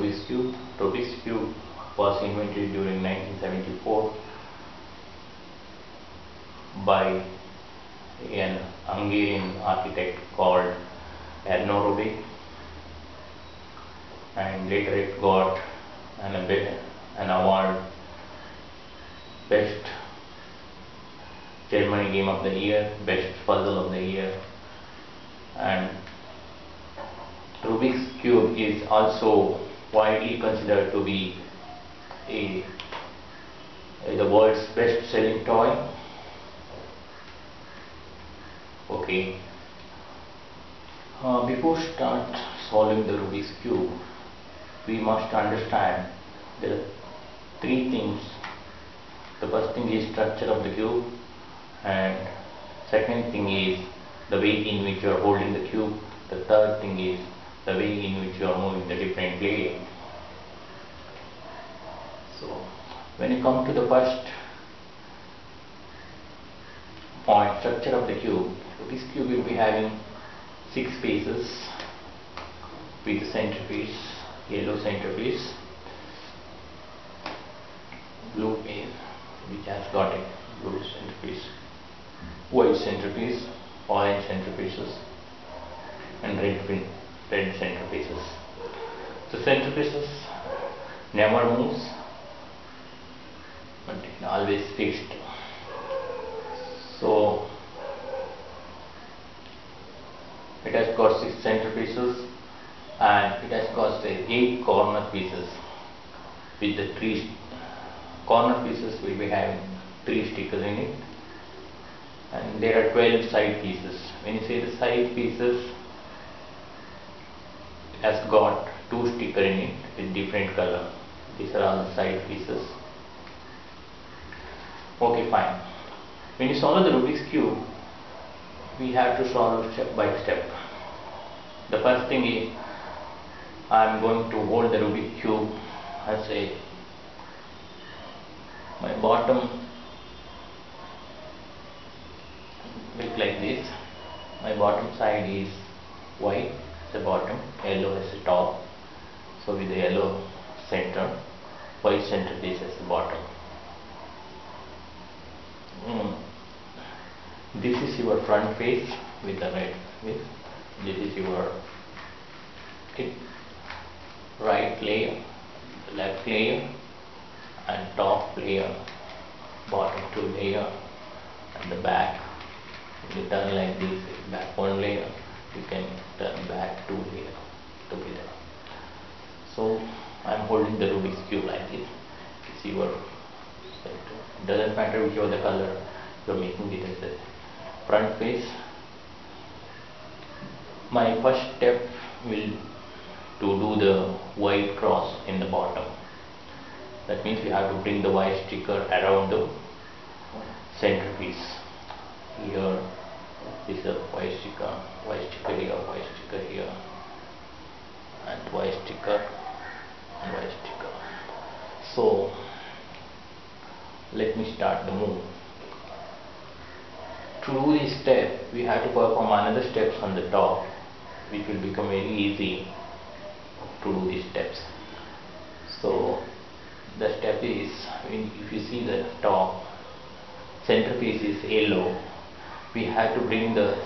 Rubik's Cube. Rubik's Cube was invented during 1974 by an Hungarian architect called Rubik, and later it got an award, Best Germany Game of the Year, Best Puzzle of the Year. And Rubik's Cube is also widely considered to be the world's best selling toy. Okay. Before start solving the Rubik's Cube, we must understand the three things. The first thing is structure of the cube, and second thing is the way in which you are holding the cube. The third thing is the way in which you are moving the different layers. So when you come to the first point, structure of the cube, Rubik's Cube will be having 6 faces with the centerpiece, yellow centerpiece, blue face which has got a blue centerpiece, white centerpiece, orange centerpieces, and red centerpieces. The centerpieces never moves, but it always fixed. So it has got 6 centerpieces, and it has got 8 corner pieces. With the 3 corner pieces will be having 3 stickers in it, and there are 12 side pieces. When you say the side pieces, it has got 2 stickers in it with different color. These are all the side pieces. Okay, fine. When you solve the Rubik's Cube, we have to solve step by step. The first thing is, I am going to hold the Rubik's Cube as my bottom look like this. My bottom side is white as the bottom, yellow as the top. So with the yellow center, white centerpiece as the bottom. This is your front face with the red face. This is your right layer, left layer, and top layer, bottom 2 layer, and the back. If you turn like this, back 1 layer, you can turn back 2 layer together. So I am holding the Rubik's Cube like this. It's your center. It doesn't matter which the color you are making it as a front face. My first step will to do the white cross in the bottom. That means we have to bring the white sticker around the centerpiece. Here is a white sticker here, white sticker here, and white sticker and white sticker. So let me start the move. To do this step, we have to perform another steps on the top, which will become very easy to do these steps. So the step is, if you see the top centerpiece is yellow, we have to bring the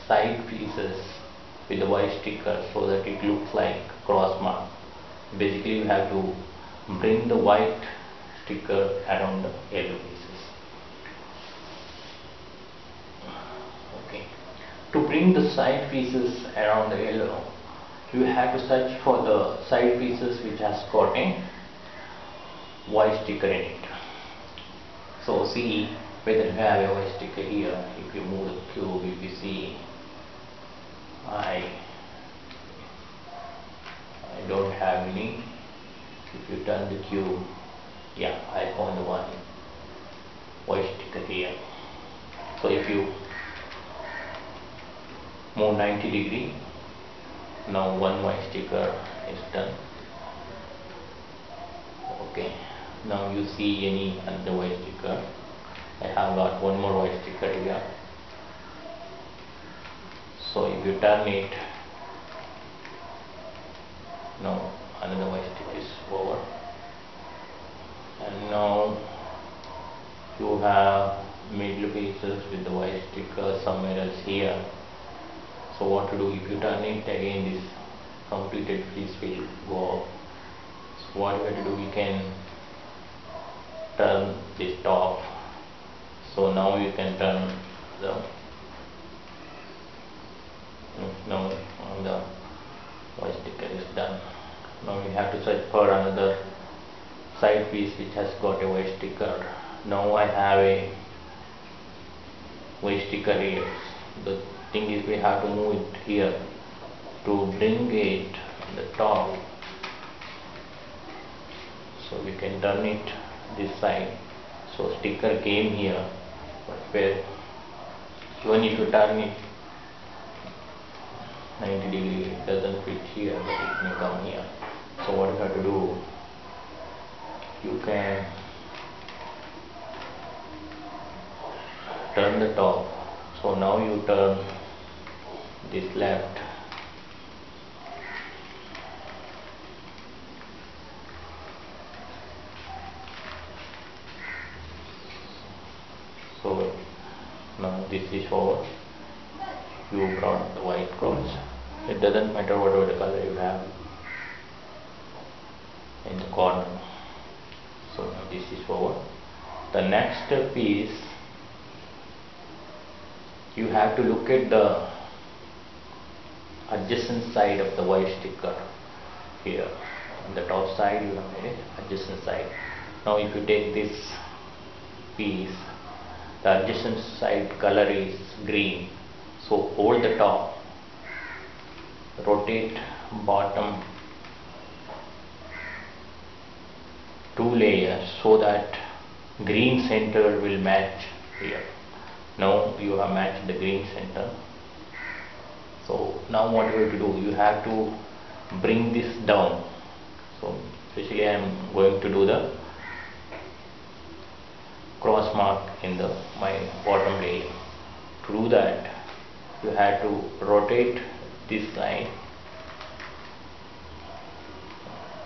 side pieces with the white sticker so that it looks like cross mark. Basically we have to bring the white sticker around the yellow pieces. Okay. To bring the side pieces around the yellow, you have to search for the side pieces which has got a white sticker in it. So see whether you have a white sticker here. If you move the cube, if you see, I don't have any. If you turn the cube, yeah, I found the one white sticker here. So if you move 90 degree, now one white sticker is done. Okay, now you see any other white sticker. I have got one more white sticker here. So if you turn it, now another white sticker is have middle pieces with the white sticker somewhere else here. So what to do, if you turn it again, this completed piece will go off. So what you have to do, we can turn this top. So now you can turn the white sticker is done. Now we have to search for another side piece which has got a white sticker. Now I have a white sticker here. The thing is, we have to move it here to bring it on the top. So we can turn it this side. So sticker came here, but where even if you turn it 90 degree, it doesn't fit here, but it may come here. So what you have to do, you can turn the top. So now you turn this left. So now this is over. You brought the white cross. It doesn't matter whatever the color you have in the corner. So now this is over. The next step is, you have to look at the adjacent side of the white sticker here. On the top side you have an adjacent side. Now if you take this piece, the adjacent side color is green. So hold the top, rotate bottom 2 layers so that green center will match here. Now you have matched the green center. So now what you have to do, you have to bring this down. So especially I am going to do the cross mark in my bottom layer. To do that, you have to rotate this side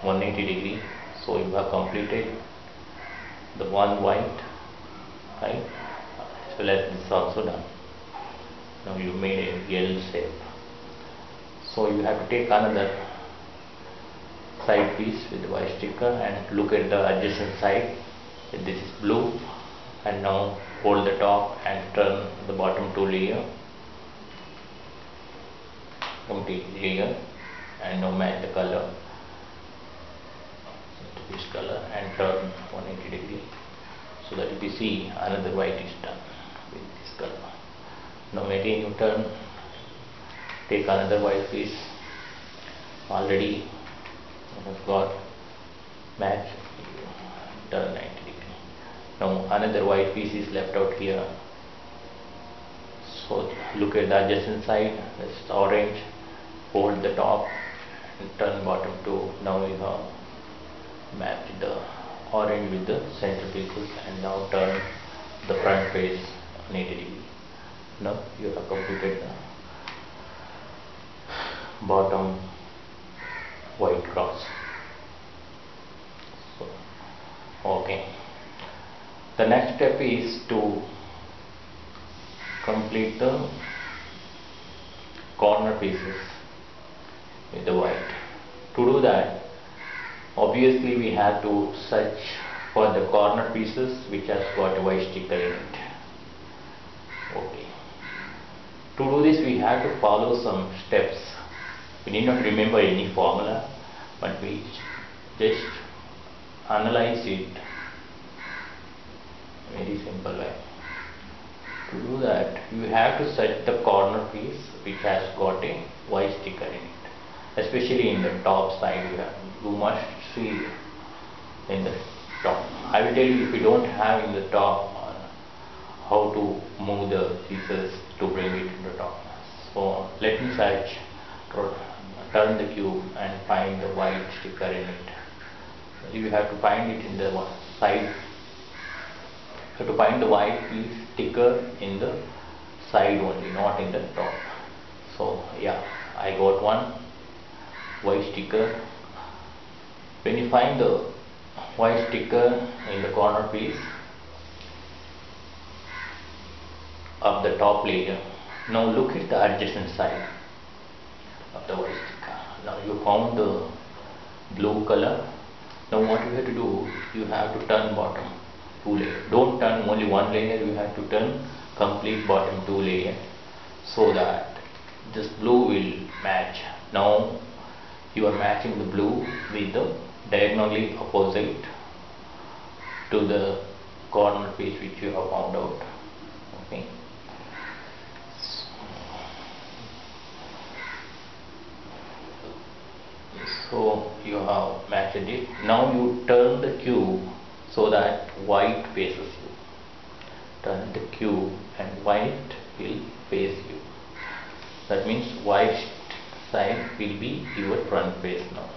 180 degree. So you have completed the one white, right? As well as this is also done. Now you made a L shape. So you have to take another side piece with the white sticker and look at the adjacent side. This is blue, and now hold the top and turn the bottom 2 layer, complete layer, and now match the color to this color and turn 180 degree, so that if you see another white is done with this color. Now again you turn, take another white piece, already it has got match, turn 90 degree. Now another white piece is left out here. So look at the adjacent side, that's orange, hold the top and turn bottom 2. Now you have matched the orange with the center pieces, and now turn the front face 180 degree. Now you have completed the bottom white cross. So, okay. The next step is to complete the corner pieces with the white. To do that, obviously we have to search for the corner pieces which has got a white sticker in it. Okay. To do this, we have to follow some steps. We need not remember any formula, but we just analyze it very simple way. To do that, you have to search the corner piece which has got a white sticker in it. Especially in the top side, you must see in the top. I will tell you, if you don't have in the top, how to move the pieces to bring it to the top. So let me search, turn the cube and find the white sticker in it. You have to find it in the side. You have to find the white piece sticker in the side only, not in the top. So yeah, I got one white sticker. When you find the white sticker in the corner piece, of the top layer. Now look at the adjacent side of the white sticker. Now you found the blue color. Now what you have to do, you have to turn bottom 2 layers. Don't turn only 1 layer, you have to turn complete bottom 2 layer, so that this blue will match. Now you are matching the blue with the diagonally opposite to the corner piece which you have found out. Okay. So you have matched it. Now you turn the cube so that white faces you. Turn the cube and white will face you. That means white side will be your front face now.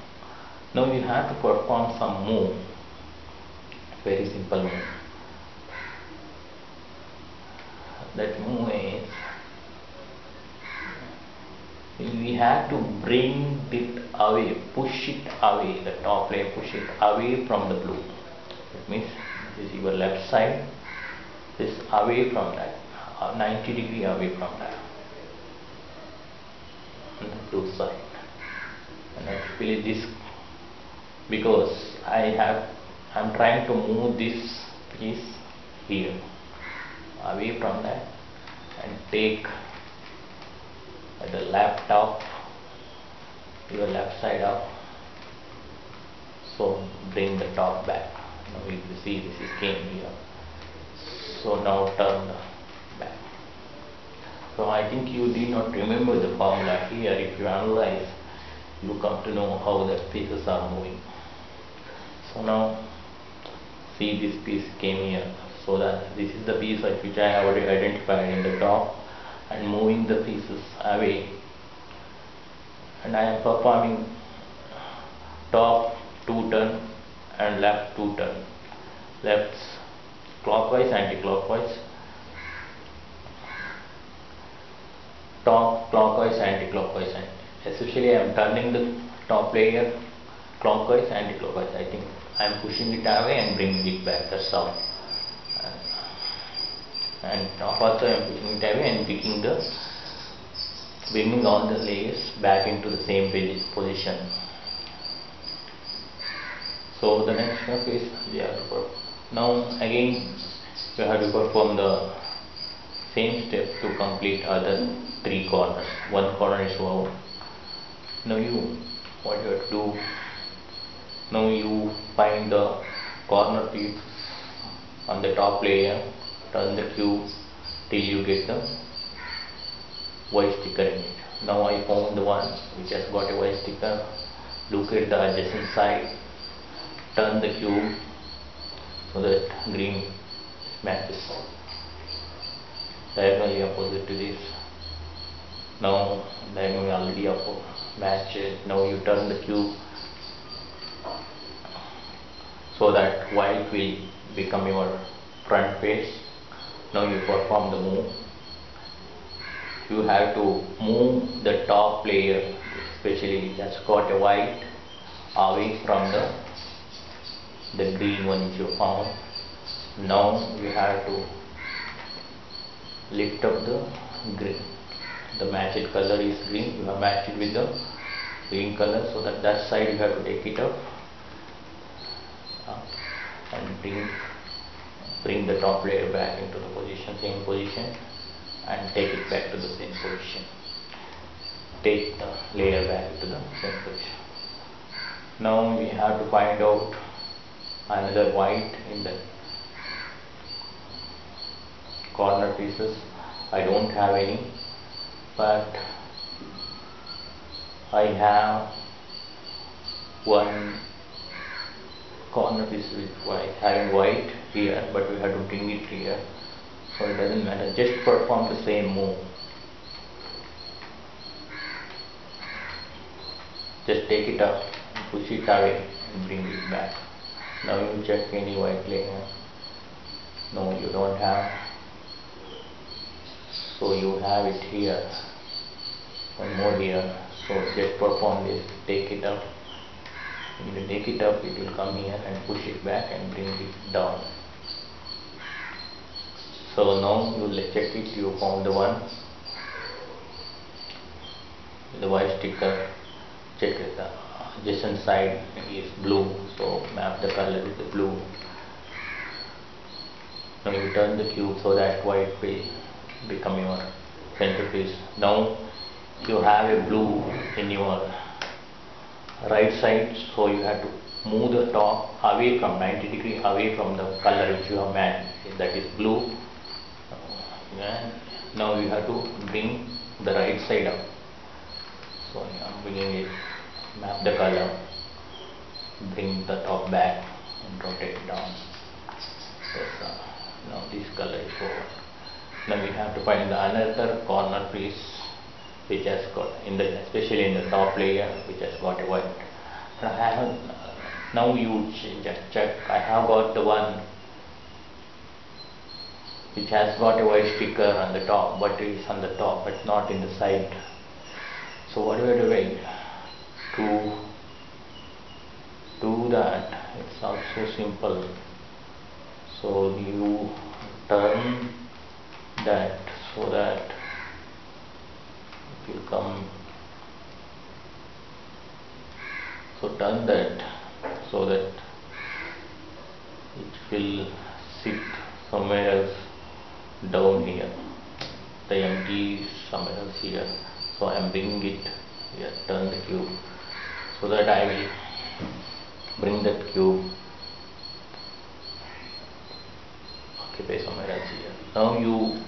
Now you have to perform some move. Very simple move. That move is, we have to bring it away, push it away, the top layer, push it away from the blue. That means this is your left side, this away from that, 90 degree away from that, on the blue side. And actually this, because I'm trying to move this piece here, away from that, and take the left top, your left side up, so bring the top back. Now you see this is came here, so now turn the back. So I think you did not remember the formula here. If you analyze, you come to know how the pieces are moving. So now see, this piece came here, so that this is the piece which I have already identified in the top, and moving the pieces away, and I am performing top 2 turn and left 2 turn, left clockwise, anti-clockwise, top clockwise, anti-clockwise, and especially I am turning the top layer clockwise, anti-clockwise. I think I am pushing it away and bringing it back, that's all. And also I am pushing it away and bringing all the layers back into the same position. So the next step is we have to perform. Now again you have to perform the same step to complete other 3 corners. 1 corner is over. Now what you have to do, now you find the corner piece on the top layer, turn the cube till you get the white sticker in it. Now I found the one which has got a white sticker. Look at the adjacent side, turn the cube so that green matches diagonally opposite to this. Now diagonally already matched. Now you turn the cube so that white will become your front face. Now you perform the move. You have to move the top layer, especially that's got a white, away from the green one which you found. Now you have to lift up the green. The matched color is green. You have matched it with the green color, so that side you have to take it up and bring the top layer back into the position, same position, and take it back to the same position. Take the layer back to the same position. Now we have to find out another white in the corner pieces. I don't have any, but I have one corner piece with white, having white here, but we have to bring it here, so it doesn't matter. Just perform the same move. Just take it up, push it away, and bring it back. Now you check any white layer. No, you don't have. So you have it here. One more here. So just perform this. Take it up. When you take it up, it will come here and push it back and bring it down. So now you will check it, you found the one, the white sticker, check it, the adjacent side is blue, so map the color with the blue. Now you turn the cube so that white will become your centerpiece. Now you have a blue in your right side, so you have to move the top away from 90 degrees away from the color which you have mapped, that is blue, and now you have to bring the right side up. So I am bringing it, map the color, bring the top back and rotate it down. Yes, now this color is forward. Now we have to find the another corner piece which has got in the, especially in the top layer, which has got a white. Now you check, I have got the one which has got a white sticker on the top, but it is on the top but not in the side. So what do we do to do that? It's also simple. So you turn that so that it will come. So turn that so that it will sit somewhere else down here. The empty is somewhere else here. So I am bringing it here, turn the cube so that I will bring that cube occupy somewhere else here. Now you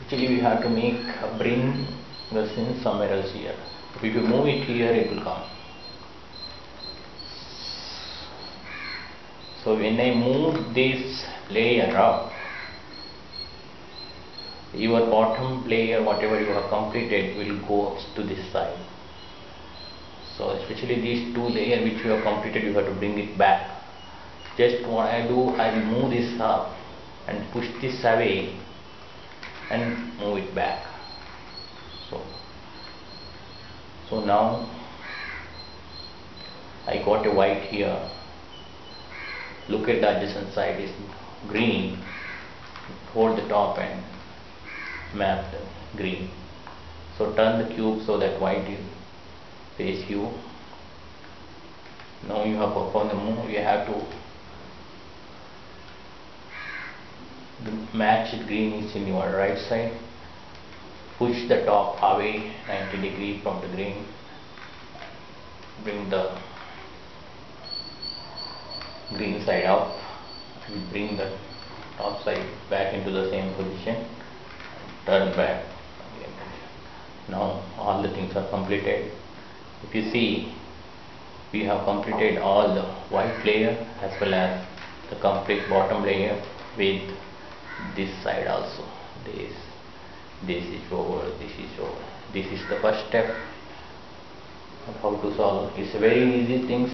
actually we have to bring the scene somewhere else here. If you move it here, it will come. So when I move this layer up, your bottom layer, whatever you have completed, will go to this side. So especially these two layers which you have completed, you have to bring it back. Just what I do, I will move this up and push this away and move it back. So now I got a white here. Look at the adjacent side is green. Hold the top and map the green. So turn the cube so that white will face you. Now you have performed the move. You have to match it. Green is in your right side. Push the top away 90 degrees from the green. Bring the green side up and bring the top side back into the same position. Turn back again. Now all the things are completed. If you see, we have completed all the white layer as well as the complete bottom layer with this side also. This is over, this is over. This is the first step of how to solve. It's a very easy thing.